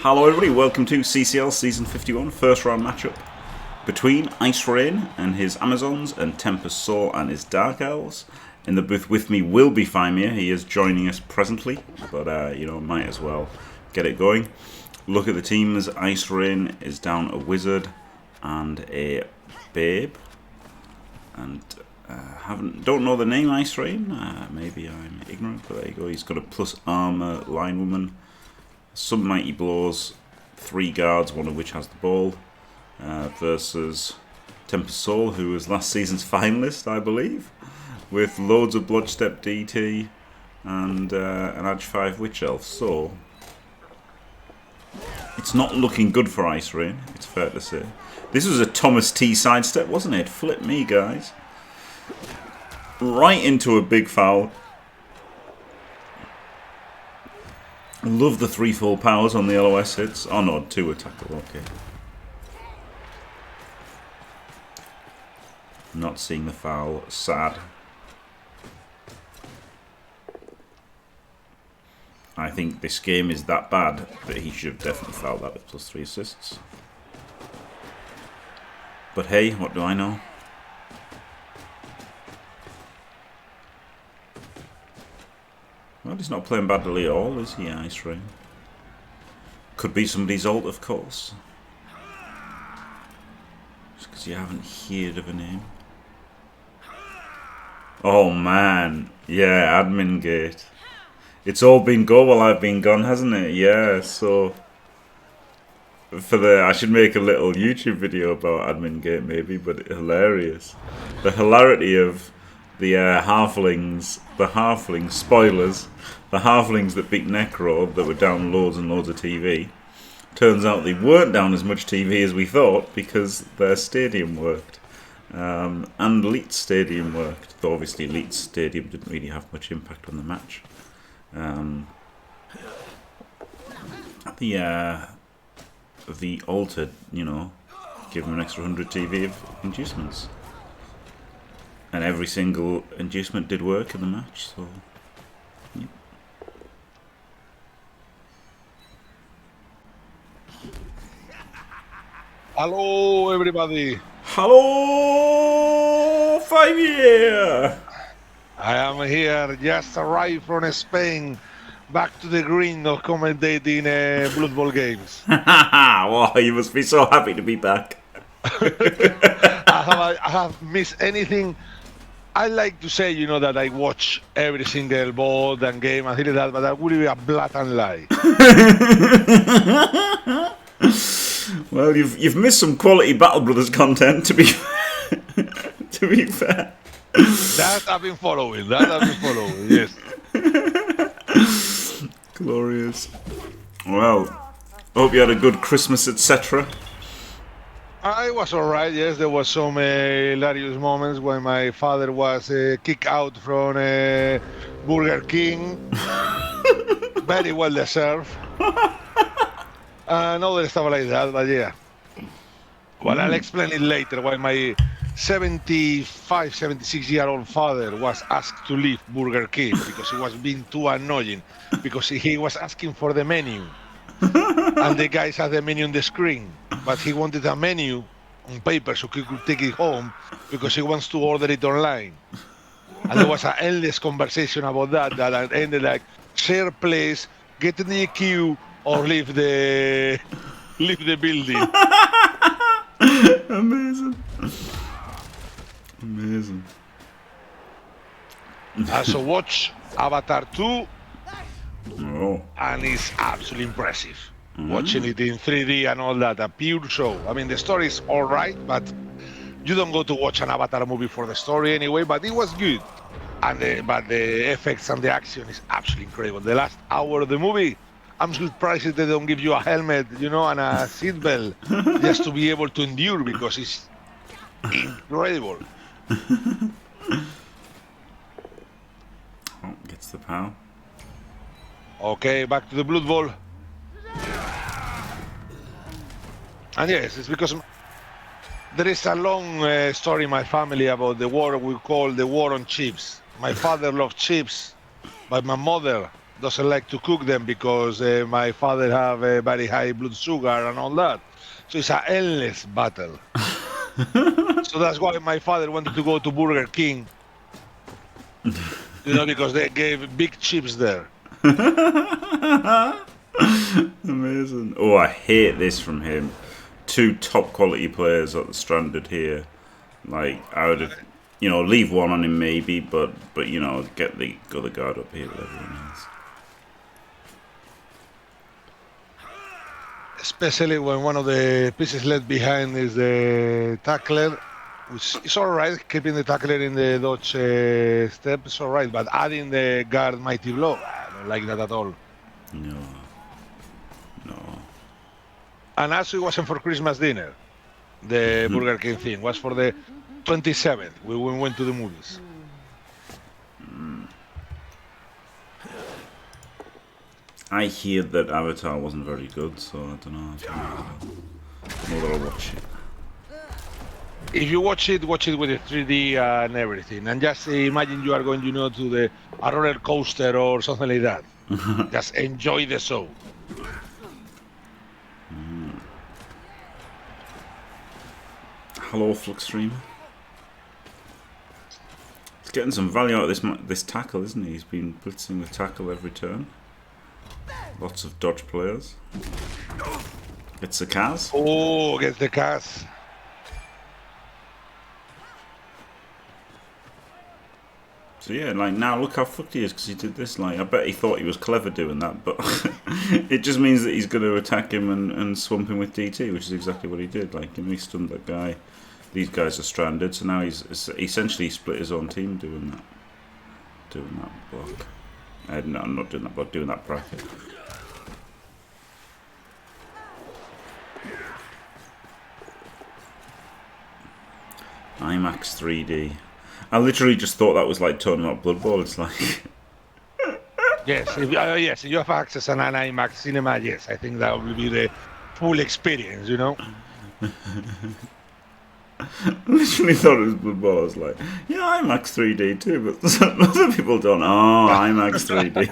Hello everybody, welcome to CCL Season 51, first round matchup between Icerain and his Amazons and Tempest Soul and his Dark Elves. In the booth with me will be Faemir. He is joining us presently, but might as well get it going. Look at the teams. Icerain is down a Wizard and a Babe. And don't know the name Icerain. Maybe I'm ignorant, but there you go. He's got a plus armor line woman. Some mighty blows, 3 guards, one of which has the ball, versus Tempest Soul, who was last season's finalist, I believe, with loads of Bloodstep DT and an Edge 5 Witch Elf. So it's not looking good for Icerain, it's fair to say. This was a Thomas T sidestep, wasn't it? Flip me, guys. Right into a big foul. Love the 3 full powers on the LOS hits. Oh no, 2 attackable, okay. Not seeing the foul, sad. I think this game is that bad that he should have definitely fouled that with plus 3 assists. But hey, what do I know? Well, he's not playing badly at all, is he, Icerain? Could be somebody's ult, of course. Just because you haven't heard of a name. Oh man, yeah, admin gate. It's all been go while I've been gone, hasn't it? Yeah, so I should make a little YouTube video about admin gate maybe, but hilarious. The hilarity of the halflings, spoilers, the halflings that beat Necro that were down loads and loads of TV. Turns out they weren't down as much TV as we thought because their stadium worked. And Leeds Stadium worked, though obviously Leeds Stadium didn't really have much impact on the match. The altar, give them an extra 100 TV of inducements. And every single inducement did work in the match, so yeah. Hello everybody! Hello, Faemir! I am here, just arrived from Spain, back to the green of commentating Blood Bowl games. Wow, you must be so happy to be back. I have missed anything. I like to say, that I watch every single board and game and things like that, but that would be a blatant lie. Well, you've missed some quality Battle Brothers content, to be fair. That I've been following. Yes. Glorious. Well, hope you had a good Christmas, etc. I was alright, yes. There was some hilarious moments when my father was kicked out from Burger King. Very well deserved. And other stuff like that, but yeah. Well, I'll explain it later. When my 75, 76-year-old father was asked to leave Burger King because he was being too annoying, because he was asking for the menu. And the guys had the menu on the screen, but he wanted a menu on paper so he could take it home because he wants to order it online. And there was an endless conversation about that ended like, share place, get in the queue, or leave the building. Amazing. So watch Avatar 2. Oh. And it's absolutely impressive. Watching it in 3D and all that, a pure show. I mean, the story is all right, but you don't go to watch an Avatar movie for the story anyway, but it was good. And but the effects and the action is absolutely incredible. The last hour of the movie, I'm surprised they don't give you a helmet, and a seatbelt just to be able to endure, because it's incredible. Oh, gets the power. Okay, back to the Blood Bowl. And yes, it's because there is a long story in my family about the war we call the war on chips. My father loved chips, but my mother doesn't like to cook them because my father have a very high blood sugar and all that. So it's an endless battle. So that's why my father wanted to go to Burger King, because they gave big chips there. Amazing. Oh, I hate this from him. 2 top quality players are stranded here. Like, I would have, leave one on him maybe, but get the other guard up here with everyone else. Especially when one of the pieces left behind is the tackler, which is alright, keeping the tackler in the dodge step is alright, but adding the guard mighty blow, I don't like that at all. No. And also it wasn't for Christmas dinner, the Burger King thing, it was for the 27th, we went to the movies. I hear that Avatar wasn't very good, so I don't know. Maybe I'll watch it. If you watch it with the 3D and everything, and just imagine you are going, to a roller coaster or something like that. Just enjoy the show. Hello, Flux Streamer. He's getting some value out of this tackle, isn't he? He's been blitzing with tackle every turn. Lots of dodge players. Gets the Kaz. Oh, gets the Kaz. So yeah, like now look how fucked he is because he did this. Like I bet he thought he was clever doing that, but it just means that he's going to attack him and swamp him with DT, which is exactly what he did. Like he stunned that guy. These guys are stranded, so now he's essentially split his own team doing that block. No, I'm not doing that block, doing that bracket. IMAX 3D. I literally just thought that was like talking about Blood Bowl. It's like yes, if you have access on an IMAX cinema, yes, I think that will be the full experience. I literally thought it was Blood Bowl. I was like, yeah, IMAX 3D too, but other people don't. Oh, IMAX 3D.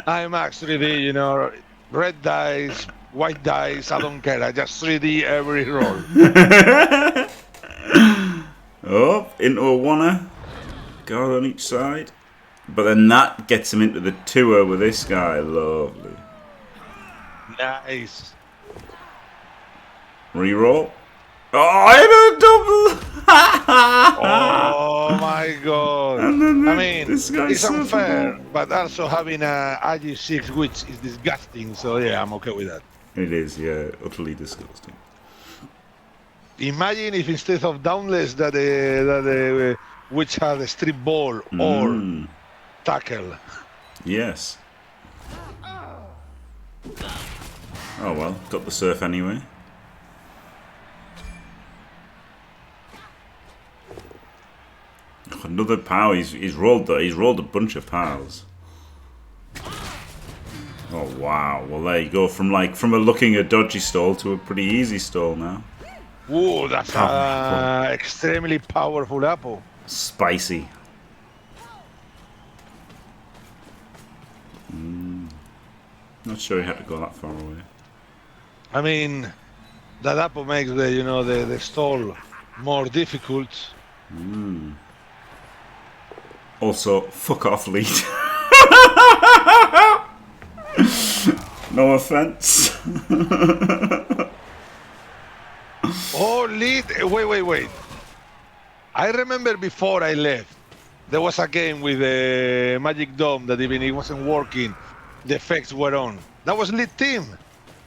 IMAX 3D, red dice, white dice, I don't care. I just 3D every roll. Oh, into a oneer. Guard on each side. But then that gets him into the 2er with this guy. Lovely. Nice. Reroll. Oh, I had a double! Oh my god. This guy's it's unfair, but also having a IG6, which is disgusting, so yeah, I'm okay with that. It is, yeah, utterly disgusting. Imagine if instead of downless that the witch had a strip ball or tackle. Yes. Oh well, got the surf anyway. Another pow. He's rolled a bunch of pows. Oh wow. Well there you go. From looking a dodgy stall to a pretty easy stall now. Whoa, that's an extremely powerful apple. Spicy. Not sure he had to go that far away. I mean, that apple makes the stall more difficult. Also, fuck off, lead. No offense. Oh, lead. Wait. I remember before I left, there was a game with the Magic Dome that even it wasn't working, the effects were on. That was lead team.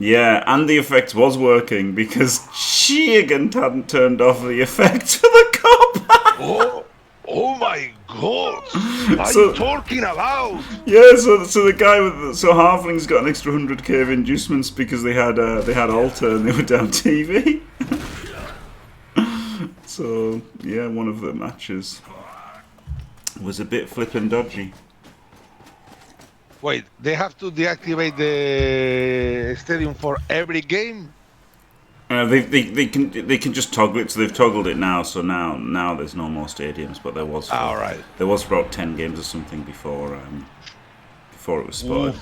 Yeah, and the effect was working because Sheegan hadn't turned off the effect for the cop. Oh my god! What are you talking about? Yeah, so the guy with Halfling's got an extra 100k of inducements because they had Alter and they were down TV. So yeah, one of the matches was a bit flippin' dodgy. Wait, they have to deactivate the stadium for every game? They can just toggle it, so they've toggled it now. So now there's no more stadiums, but there was All right. There was about 10 games or something before it was spotted.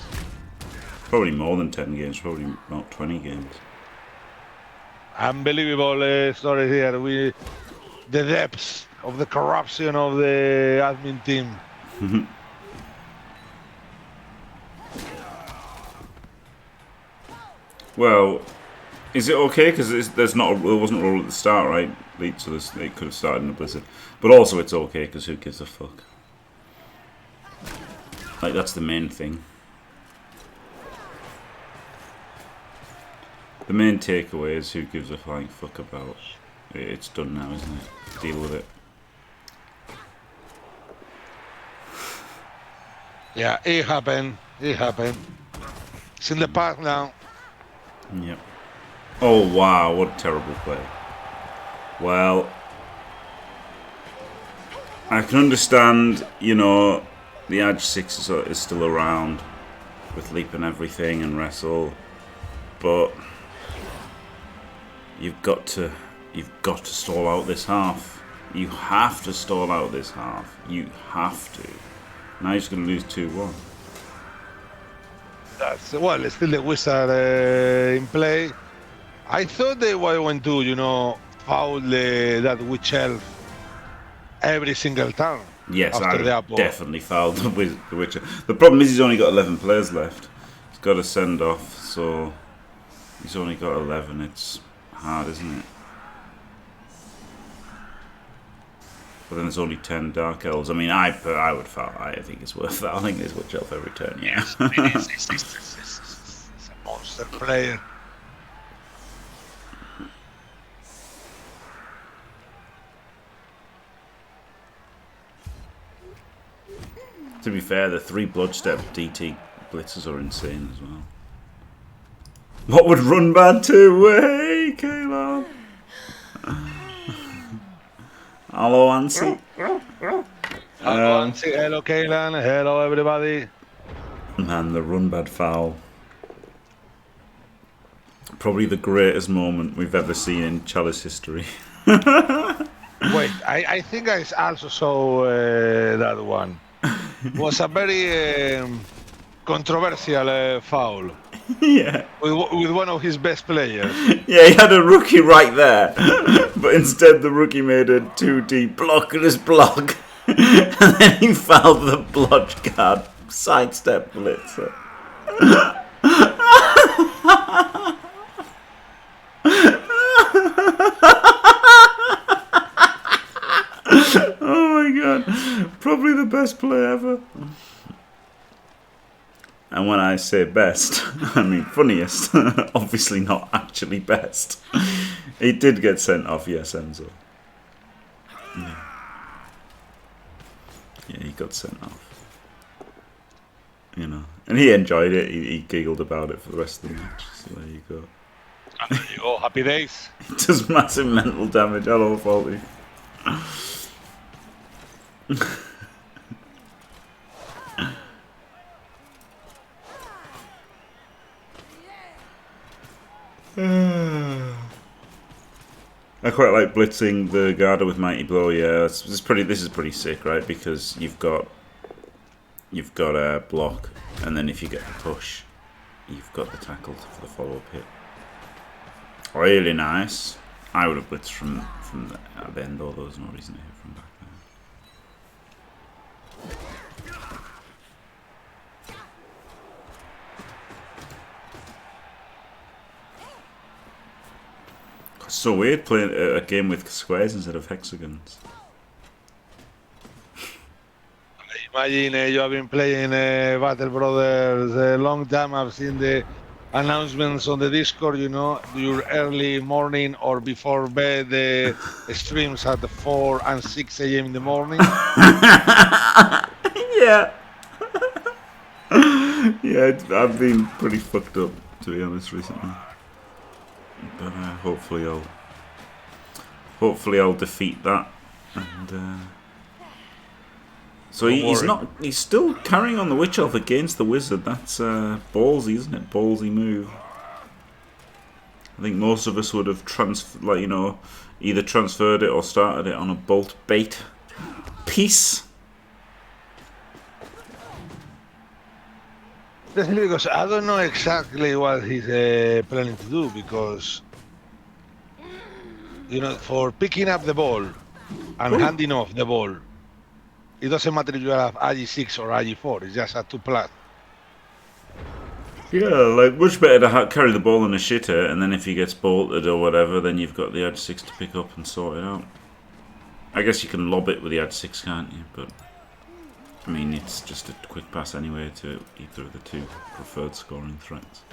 Probably more than 10 games, probably about 20 games. Unbelievable story here. The depths of the corruption of the admin team. Well, is it okay? Because there wasn't a rule at the start, right? So it could have started in a blizzard. But also it's okay because who gives a fuck? Like, that's the main thing. The main takeaway is who gives a flying fuck about it. It's done now, isn't it? Deal with it. Yeah, it happened. It happened. It's in the past now. Yep. Oh, wow, what a terrible play. Well, I can understand, you know, the Edge 6 is still around with leap and everything and wrestle, but you've got to stall out this half. You have to stall out this half. You have to. Now you're just going to lose 2-1. Well, it's still the Wizard in play. I thought they were going to, you know, foul that witch elf every single turn. Yes, I definitely fouled the witch elf. The problem is he's only got 11 players left. He's got a send off, so he's only got 11. It's hard, isn't it? But then there's only 10 Dark Elves. I mean, I would foul. I think it's worth fouling his witch elf every turn. Yeah. It's a monster player. To be fair, the 3 Bloodstep DT blitzers are insane as well. What would run bad too? Hey, Kalon. Hello, Ansi. Hello, Ansi. Hello, Kaylan. Hello, everybody. Man, the run bad foul. Probably the greatest moment we've ever seen in Chalice history. Wait, I think I also saw that one. It was a very controversial foul. Yeah. With one of his best players. Yeah, he had a rookie right there. But instead the rookie made a 2D block and his block. And then he fouled the blood guard sidestep blitzer. Oh my god. Probably the best play ever. And when I say best, I mean funniest. Obviously not actually best. He did get sent off, yes, Enzo. Yeah, he got sent off. You know. And he enjoyed it. He giggled about it for the rest of the match. So there you go. There you go. Happy days. It does massive mental damage. Hello, Faulty. I quite like blitzing the Garda with Mighty Blow. Yeah, this is pretty sick, right? Because you've got a block, and then if you get the push, you've got the tackle for the follow-up hit. Really nice. I would have blitzed from the end, though. There was no reason to hit from back there. It's so weird playing a game with squares instead of hexagons. Imagine you have been playing Battle Brothers a long time. I've seen the announcements on the Discord, you know, your early morning or before bed streams at 4 and 6 a.m. in the morning. Yeah. Yeah, I've been pretty fucked up, to be honest, recently. But hopefully I'll defeat that. And so he's still carrying on the Witch Elf against the Wizard. That's ballsy, isn't it? Ballsy move. I think most of us would have either transferred it or started it on a bolt bait piece. Definitely, because I don't know exactly what he's planning to do, because for picking up the ball and handing off the ball, it doesn't matter if you have IG6 or IG4. It's just a 2+. Yeah, like much better to carry the ball in a shitter, and then if he gets bolted or whatever, then you've got the IG6 to pick up and sort it out. I guess you can lob it with the IG6, can't you? But I mean, it's just a quick pass anyway to either of the two preferred scoring threats.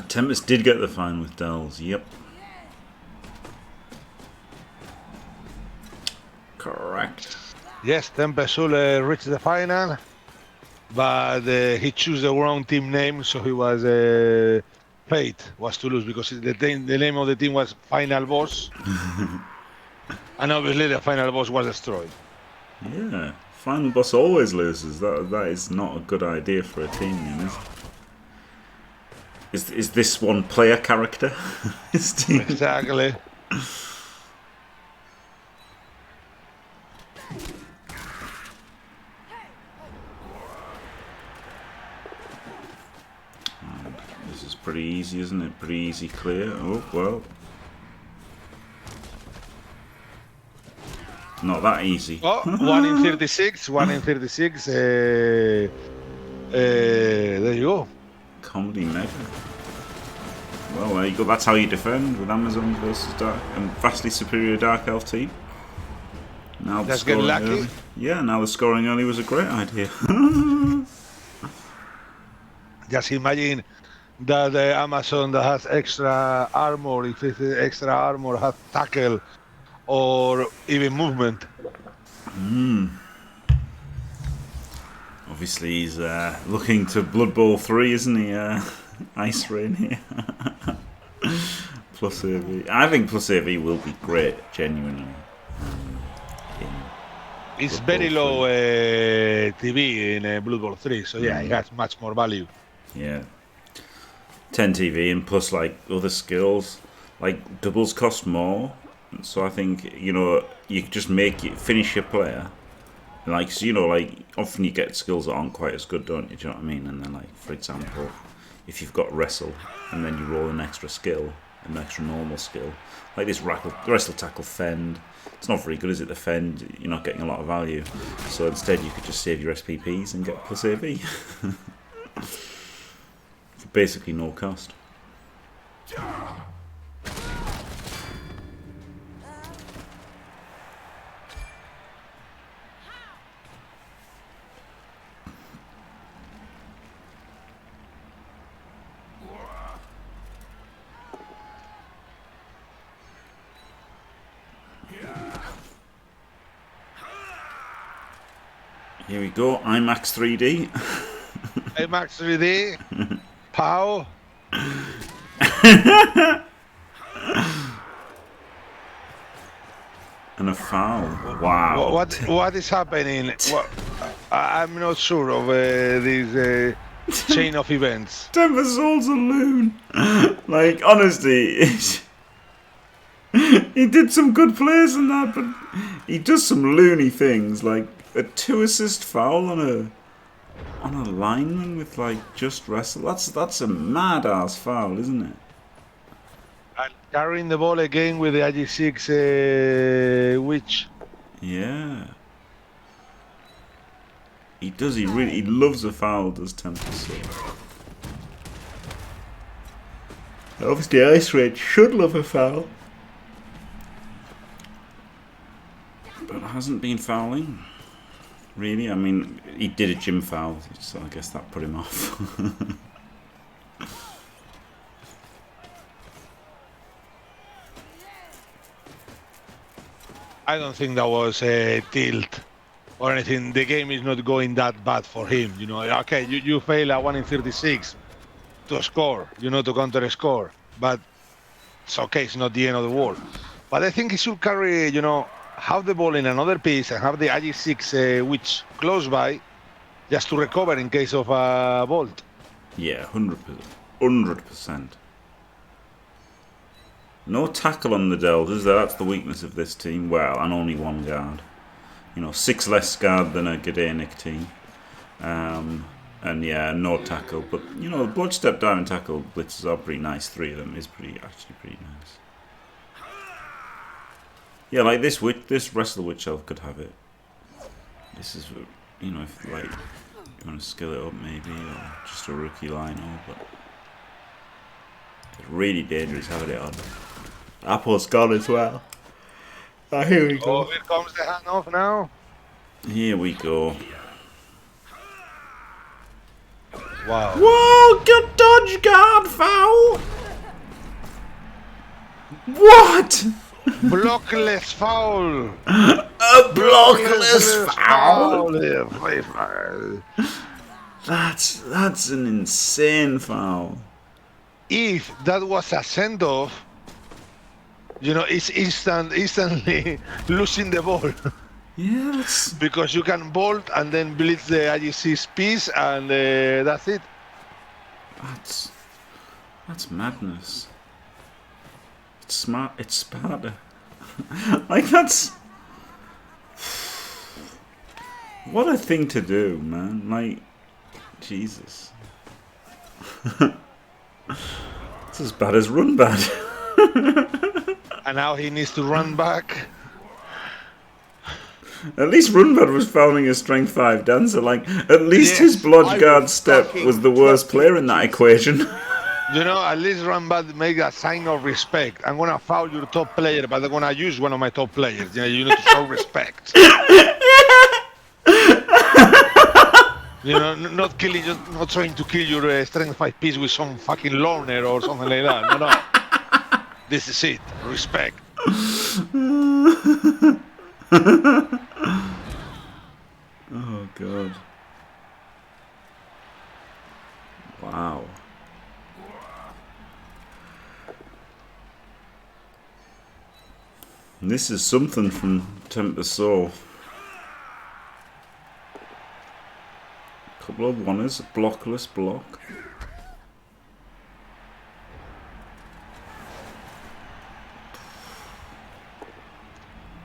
Tempest did get the fine with Dells, yep. Correct. Yes, Tempest should reach the final, but he chose the wrong team name, so he was fate was to lose, because the name of the team was Final Boss, and obviously the Final Boss was destroyed. Yeah, Final Boss always loses. That is not a good idea for a team, is it? Is this one player character? His team? Exactly. This is pretty easy, isn't it? Pretty easy clear. Oh, well. Not that easy. Oh, 1 in 36, 1 in 36. There you go. Comedy mega. Well, there you go. That's how you defend with Amazons versus Dark and vastly superior Dark Elf team. Now Let's get lucky. Early. Yeah, now the scoring early was a great idea. Just imagine that the Amazon that has extra armor, if it's extra armor, has tackle or even movement. Obviously, he's looking to Blood Bowl 3, isn't he? Icerain here. Plus AV. I think plus AV will be great, genuinely. It's very low TV in Blood Bowl 3, so yeah, it has much more value. Yeah. 10 TV and plus like other skills, like doubles cost more. So I think, you could just finish your player. Like, so, like often you get skills that aren't quite as good, don't you? Do you know what I mean? And then like, for example, if you've got wrestle and then you roll an extra skill, an extra normal skill, like this wrestle tackle fend, it's not very good, is it? The fend, you're not getting a lot of value. So instead you could just save your SPPs and get plus AV. For basically no cost. Here we go, IMAX 3D. IMAX 3D. Pow. And a foul. Wow. What is happening? I'm not sure of this chain of events. Tempest holds a loon. Like, honestly, he did some good plays in that, but he does some loony things, like a 2-assist foul on a lineman with like just wrestle. That's a mad ass foul, isn't it? And carrying the ball again with the IG6 witch. Yeah. He does. He loves a foul, does Tempest. Obviously, Icerain should love a foul, but hasn't been fouling. Really, I mean, he did a gym foul, so I guess that put him off. I don't think that was a tilt or anything. The game is not going that bad for him. Okay, you fail a 1 in 36 to score, to counter score, but it's okay. It's not the end of the world. But I think he should carry, have the ball in another piece and have the IG6 witch close by, just to recover in case of a bolt. Yeah, 100%. 100%. No tackle on the delve, is there? That's the weakness of this team. Well, and only one guard. You know, 6 less guard than a Gdanik team. And yeah, no tackle. But, you know, the blood step dive and tackle blitzes are pretty nice. 3 of them is actually pretty nice. Yeah, like this Wrestler Witch Elf could have it. This is, you know, if like you want to skill it up maybe, or just a rookie Lino, but it's really dangerous having it on. Apple's gone as well. Ah, here we go. Oh, here comes the handoff now. Here we go. Wow. Whoa, good dodge guard foul! What? Blockless foul. A blockless foul! That's an insane foul. If that was a send-off, you know, it's instantly losing the ball. Yes. Because you can bolt and then blitz the IGC's piece, and that's it. That's madness. It's smart. It's smarter. Like that's what a thing to do, man. Like Jesus. It's as bad as run bad. And now he needs to run back. At least Runbad was fouling a strength 5 dancer. Like, at least his blood guard step was the worst player in that equation. You know, at least Runbad make a sign of respect. I'm gonna foul your top player, but I'm gonna use one of my top players. You know, you need to show respect. You know, not trying to kill your strength 5 piece with some fucking loner or something like that. No. This is it. Respect. Oh god. Wow. And this is something from Tempest Soul. Couple of oneers, blockless block.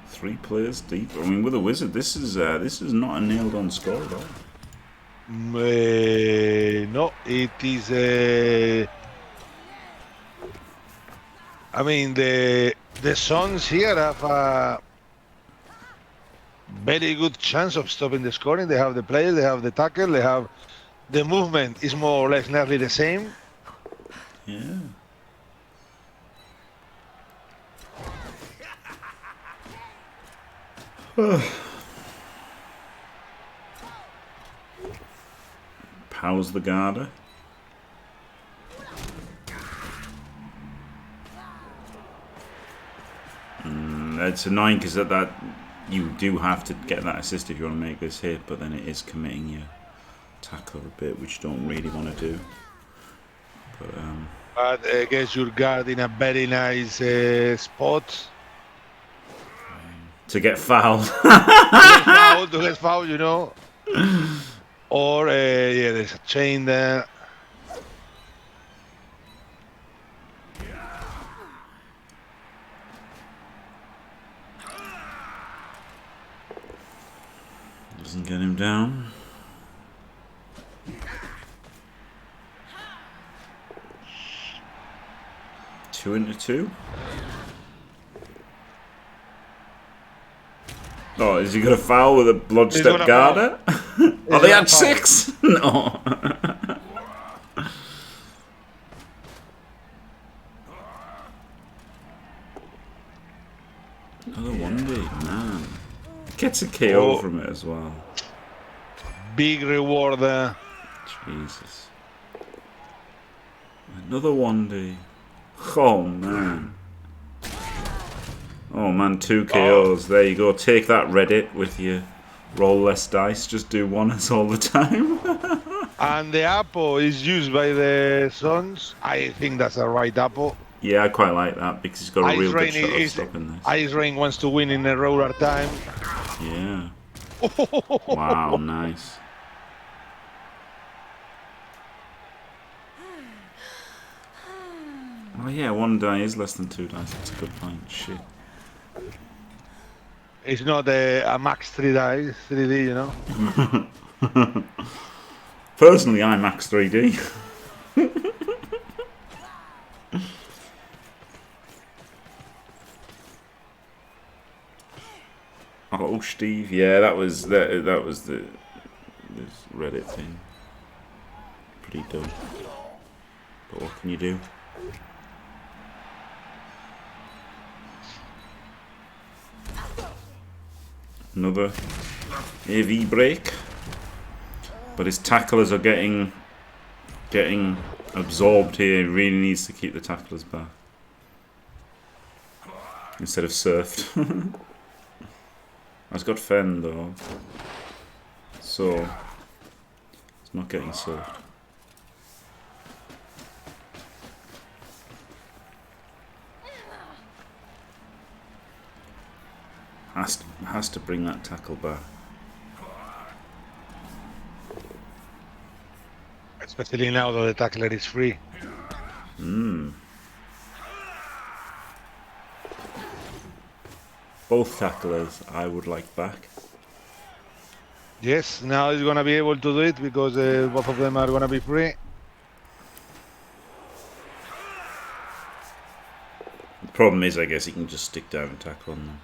Three players deep. I mean, with a wizard, this is not a nailed-on score at all. No, it is. I mean, the Suns here have a very good chance of stopping the scoring. They have the players, they have the tackle, they have the movement is more or less nearly the same. Yeah. Powers the Garter. It's annoying because that you do have to get that assist if you want to make this hit, but then it is committing your tackle a bit, which you don't really want to do. But I guess your guard in a very nice spot. To get fouled. To get fouled, you know. Or, yeah, there's a chain there. Doesn't get him down. Two into two. Oh, is he going to foul with a blood step Garter? Oh, they had 6? No. Another 1D, man. Gets a KO from it as well. Big reward there. Jesus. Another 1D. Oh, man. Oh, man, 2 KOs. There you go. Take that, Reddit, with your roll less dice. Just do 1s all the time. And the apple is used by the Suns. I think that's a right apple. Yeah, I quite like that because he's got a real good shot of stopping this. Icerain wants to win in a roller time. Yeah. Wow, nice. Oh yeah, 1 die is less than 2 dice. That's a good point. Shit. It's not a max 3 dice, 3D, you know? Personally, I max 3D. Oh, Steve. Yeah, that was the this Reddit thing. Pretty dumb. But what can you do? Another AV break. But his tacklers are getting absorbed here. He really needs to keep the tacklers back. Instead of surfed. I've got Fen though. So it's not getting surfed. Has to bring that tackle back. Especially now that the tackler is free. Both tacklers I would like back. Yes, now he's gonna be able to do it because both of them are gonna be free. The problem is, I guess he can just stick down and tackle on them.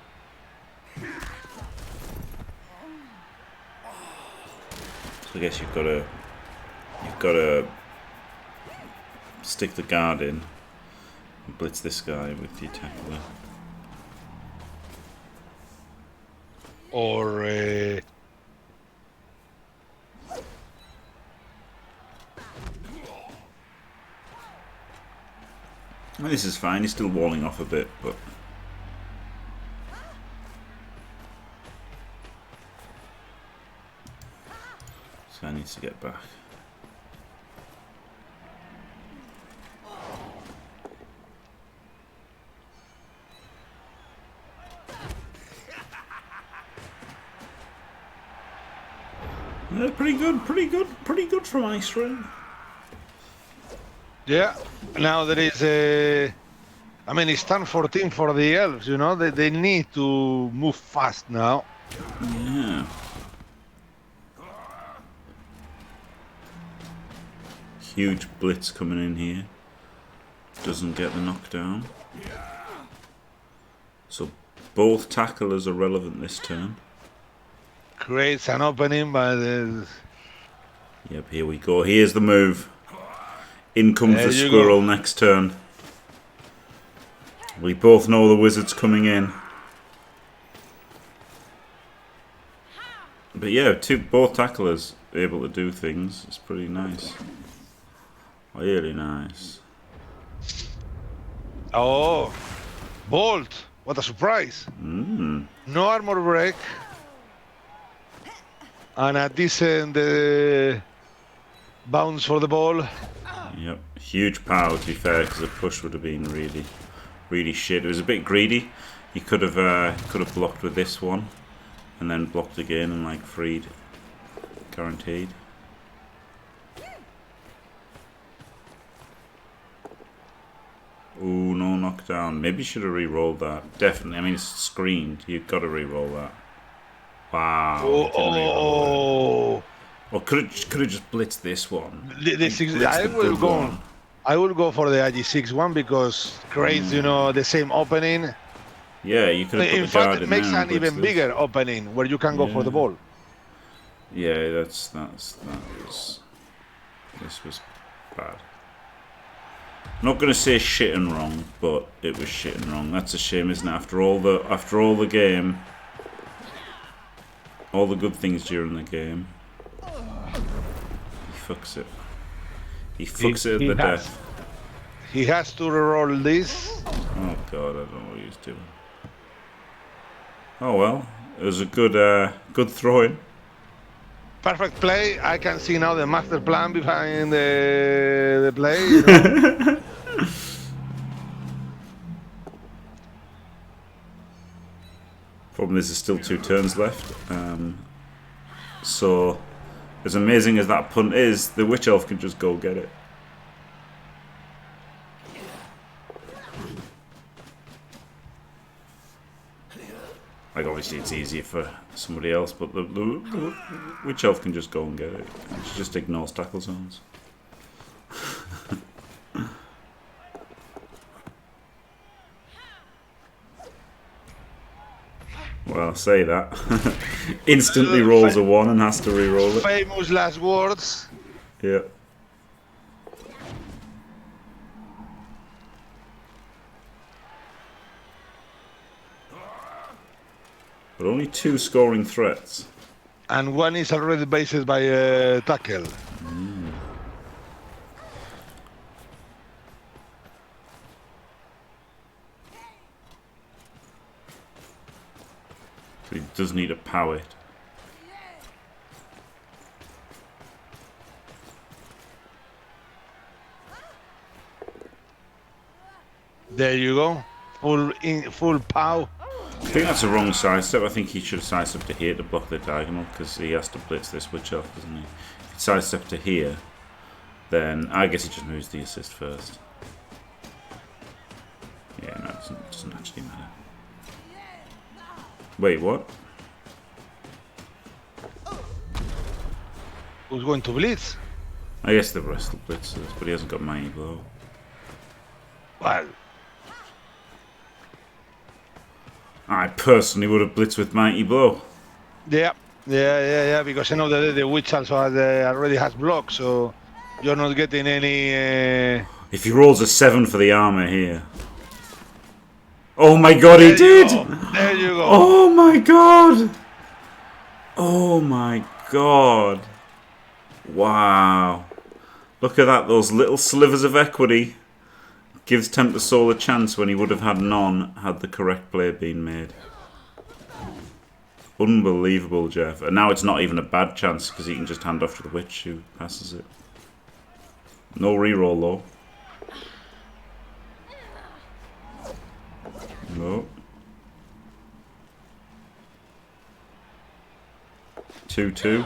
So I guess you've got to stick the guard in and blitz this guy with your tackler. Or Well, this is fine. He's still walling off a bit, but so I need to get back. Pretty good from Icerain. yeah, now there is a. I mean, it's turn 14 for the elves. You know, they need to move fast now. Yeah. Huge blitz coming in here. Doesn't get the knockdown. So both tacklers are relevant this turn. Creates an opening, but Yep, here we go. Here's the move. In comes There the you squirrel go. next turn. We both know the wizard's coming in. But yeah, both tacklers able to do things. It's pretty nice. Really nice. oh, Bolt! What a surprise! No armor break, and a decent bounce for the ball. Yep, huge power to be fair, because the push would have been really shit. It was a bit greedy. He could have blocked with this one, and then blocked again and like freed, guaranteed. Ooh, no knockdown. Maybe you should have re-rolled that. Definitely. I mean, it's screened. You've got to re-roll that. Wow. Oh, Or could have just blitzed this one. I will go for the IG6 one because creates, you know, the same opening. Yeah, you could have put In the fact, guard it in makes there an and even blitzed bigger opening where you can go for the ball. Yeah, this was bad. Not gonna say shit and wrong, but it was shit and wrong. That's a shame, isn't it? After all the game, all the good things during the game, he fucks it. He fucks it at the death. He has to roll this. Oh god, I don't know what he's doing. Oh well, it was a good throw-in. Perfect play. I can see now the master plan behind the play. You know? Problem is, there's still 2 turns left. So, as amazing as that punt is, the Witch Elf can just go get it. Like, obviously it's easier for somebody else, but the Witch Elf can just go and get it. She just ignores tackle zones. Well, say that. Instantly rolls a 1 and has to re-roll it. Famous last words. Yeah. But only 2 scoring threats. And one is already based by tackle. So he does need a power. There you go. Full pow. I think that's a wrong sidestep. I think he should have sidestepped to here to block the diagonal because he has to blitz this Witch Elf, doesn't he? If he sidestepped to here, then I guess he just moves the assist first. Yeah, no, it doesn't actually matter. Wait, what? Who's going to blitz? I guess the rest will blitz this, but he hasn't got Mighty Blow. Well, I personally would have blitzed with Mighty Blow. yeah, because I know that the Witch also already has blocks, so you're not getting any... If he rolls a 7 for the armor here. Oh my god, he did! There you go. Oh my god! Oh my god. Wow. Look at that, those little slivers of equity. Gives Tempest a chance when he would have had none had the correct play been made. Unbelievable, Jeff. And now it's not even a bad chance because he can just hand off to the Witch who passes it. No reroll though. No. 2-2.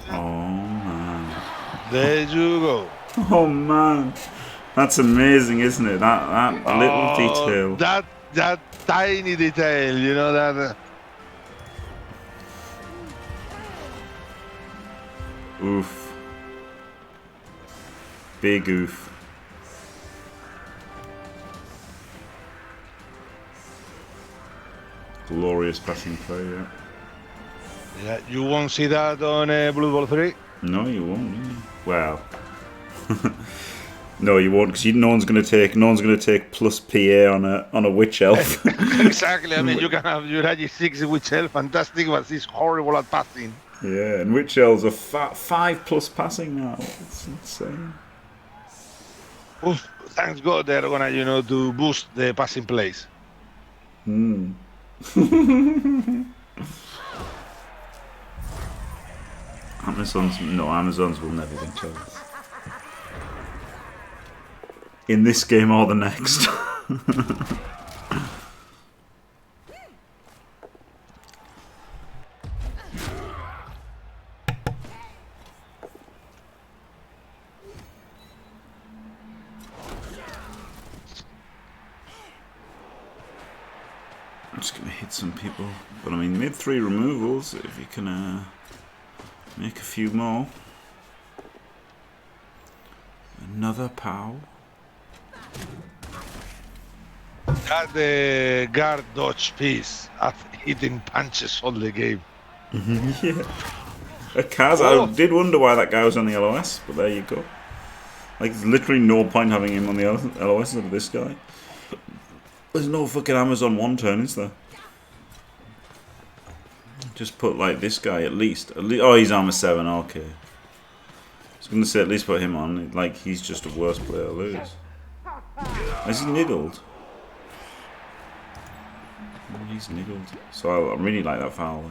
Oh man. There you go. Oh man. That's amazing, isn't it? That little detail. That tiny detail, you know that. Oof. Big oof. Glorious passing play, yeah. Yeah, you won't see that on Blood Bowl 3. No, you won't. Will you? Well, no, you won't, because no one's going to take plus PA on a Witch Elf. Exactly. I mean, you can have your Agi6 Witch Elf, fantastic, but he's horrible at passing. Yeah, and Witch Elves are 5+ passing now. It's insane. Oof, thanks God they're gonna, to boost the passing plays. Amazons will never win Chelsea. In this game or the next. I'm just gonna hit some people, but I mean, mid 3 removals. If you can make a few more. Another pow. That the guard dodge piece at hitting punches all the game. Yeah. A Kaz, I did wonder why that guy was on the LOS, but there you go. Like, there's literally no point having him on the LOS over this guy. There's no fucking Amazon 1 turn, is there? Just put, like, this guy at least. Oh, he's armor 7, okay. I was going to say at least put him on. Like, he's just a worse player to lose. Is he niggled? Oh, he's niggled. So I really like that foul.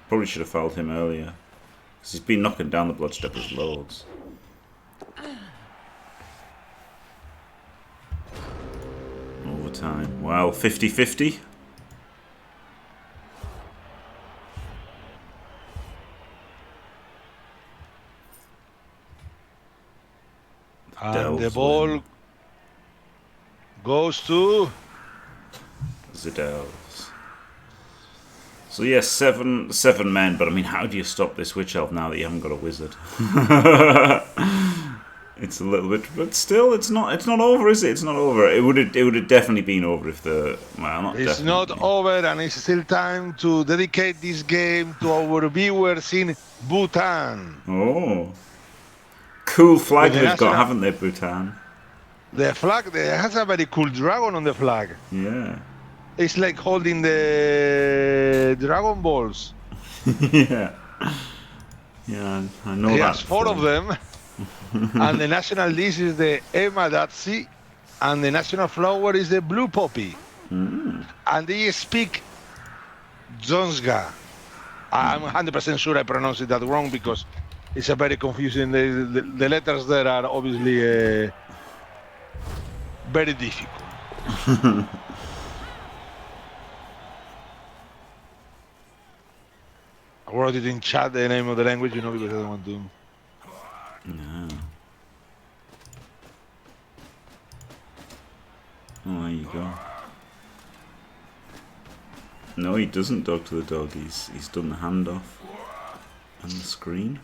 Probably should have fouled him earlier. Because he's been knocking down the Bloodsteppers loads. Overtime. Well, 50-50. And the ball goes to Wizard Elves. So yes, seven men, but I mean, how do you stop this Witch Elf now that you haven't got a wizard? It's a little bit, but still, it's not over, is it? It's not over. It would have definitely been over if the It's not over, and it's still time to dedicate this game to our viewers in Bhutan. Oh, cool flag they've got, haven't they, Bhutan? The flag, it has a very cool dragon on the flag. Yeah. It's like holding the Dragon Balls. Yeah. Yeah, I know that. He has 4 of them. And the national dish is the Emadatsi, and the national flower is the blue poppy. Mm. And they speak Dzongga. I'm 100% sure I pronounced that wrong because it's a very confusing. The letters there are obviously very difficult. I wrote it in chat, the name of the language, because I don't want to. No. Oh, there you go. No, he doesn't dog to the dog. He's done the handoff and the screen.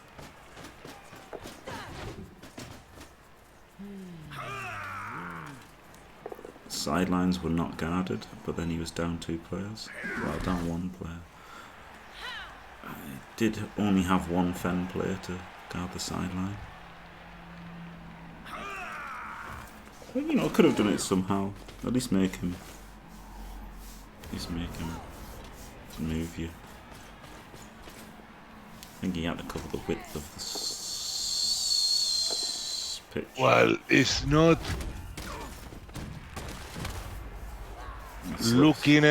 Sidelines were not guarded, but then he was down 2 players. Well, down 1 player. He did only have 1 Fen player to guard the sideline. Well, could have done it somehow. At least make him. Move you. I think he had to cover the width of the pitch. Well, it's not looking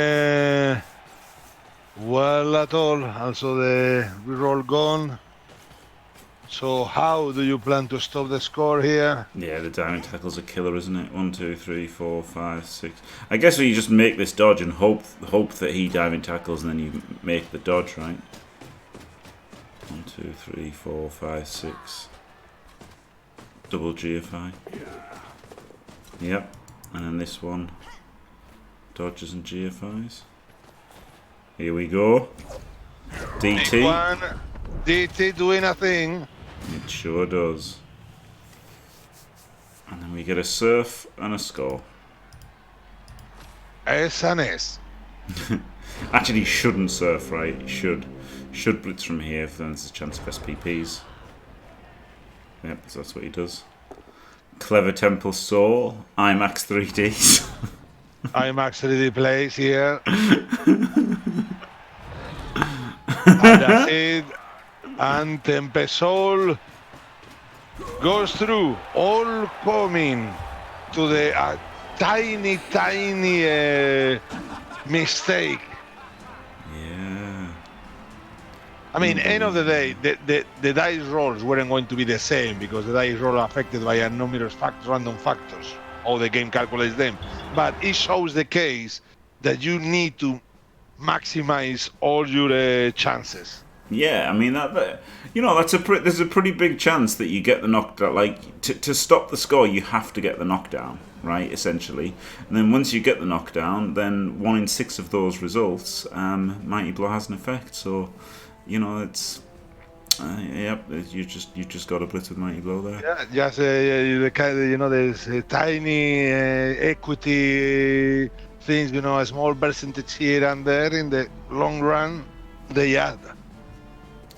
well at all. Also, the reroll gone. So how do you plan to stop the score here? Yeah, the diving tackle's a killer, isn't it? 1, 2, 3, 4, 5, 6. I guess you just make this dodge and hope that he diving tackles, and then you make the dodge, right? 1, 2, 3, 4, 5, 6. Double GFI. Yep. And then this one. Dodges and GFIs. Here we go. DT. One. DT doing a thing. It sure does. And then we get a surf and a score. S and S. Actually, he shouldn't surf, right? He should blitz from here if then there's a chance of SPPs. Yep, so that's what he does. Clever Temple Soul. IMAX 3Ds. IMAX 3D plays here. And that's it. And Tempest Soul goes through, all coming to the tiny mistake. Yeah. I mean, end of the day, the dice rolls weren't going to be the same because the dice roll are affected by a numerous random factors. How the game calculates them. But it shows the case that you need to maximize all your chances. Yeah, I mean there's a pretty big chance that you get the knockdown. Like to stop the score, you have to get the knockdown, right? Essentially, and then once you get the knockdown, then 1 in 6 of those results, Mighty Blow has an effect. So, it's yep, you just got to blitz with Mighty Blow there. Yeah, just the kind of, there's tiny equity things, a small percentage here and there. In the long run, they add.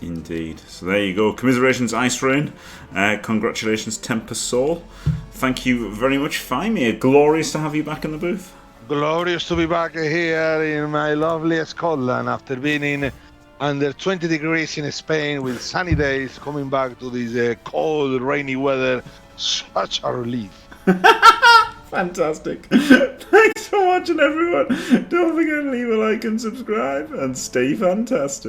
Indeed. So there you go. Commiserations, Icerain. Congratulations, Tempest Soul. Thank you very much, Faemir. Glorious to have you back in the booth. Glorious to be back here in my lovely Scotland after being in under 20 degrees in Spain with sunny days, coming back to this cold, rainy weather. Such a relief. Fantastic. Thanks for watching, everyone. Don't forget to leave a like and subscribe, and stay fantastic.